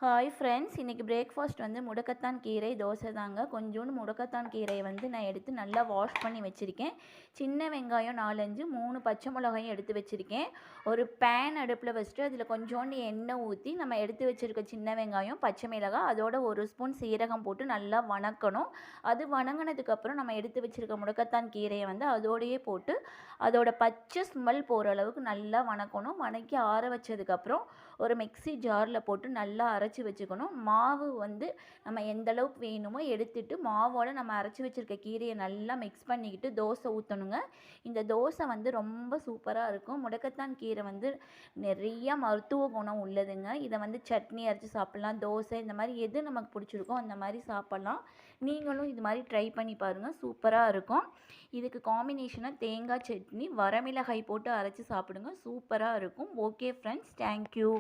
Hi friends, இன்றைக்கி breakfast வந்து முடக்கத்தான் கீரை தோசை தாங்க. கொஞ்சோண்டு முடக்கத்தான் கீரையை வந்து நான் எடுத்து நல்லா வாஷ் பண்ணி வச்சுருக்கேன். சின்ன வெங்காயம் 4-5, 3 பச்சை மிளகாயும் எடுத்து வச்சுருக்கேன். ஒரு பேன் அடுப்பில் வச்சுட்டு அதில் கொஞ்சோண்டு எண்ணெய் ஊற்றி நம்ம எடுத்து வச்சுருக்க சின்ன வெங்காயம், பச்சை மிளகாய், அதோட 1 ஸ்பூன் சீரகம் போட்டு நல்லா வணக்கணும். அது வணங்கினதுக்கப்புறம் நம்ம எடுத்து வச்சுருக்க முடக்கத்தான் கீரையை வந்து அதோடையே போட்டு அதோட பச்சை ஸ்மெல் போகிற அளவுக்கு நல்லா வணக்கணும். வணக்கி ஆற வச்சதுக்கப்புறம் ஒரு மிக்ஸி ஜாரில் போட்டு நல்லா அரைச்சி வச்சுக்கணும். மாவு வந்து நம்ம எந்த அளவுக்கு வேணுமோ எடுத்துட்டு மாவோட நம்ம அரைச்சி வச்சுருக்க கீரையை நல்லா மிக்ஸ் பண்ணிக்கிட்டு தோசை ஊற்றணுங்க. இந்த தோசை வந்து ரொம்ப சூப்பராக இருக்கும். முடக்கத்தான் கீரை வந்து நிறைய மருத்துவ குணம் உள்ளதுங்க. இதை வந்து சட்னி அரைச்சி சாப்பிட்லாம், தோசை இந்த மாதிரி எது நமக்கு பிடிச்சிருக்கோ அந்த மாதிரி சாப்பிட்லாம். நீங்களும் இது மாதிரி ட்ரை பண்ணி பாருங்கள், சூப்பராக இருக்கும். இதுக்கு காம்பினேஷனாக தேங்காய் சட்னி, வரமிளகாய் போட்டு அரைச்சி சாப்பிடுங்க, சூப்பராக இருக்கும். Okay friends, thank you.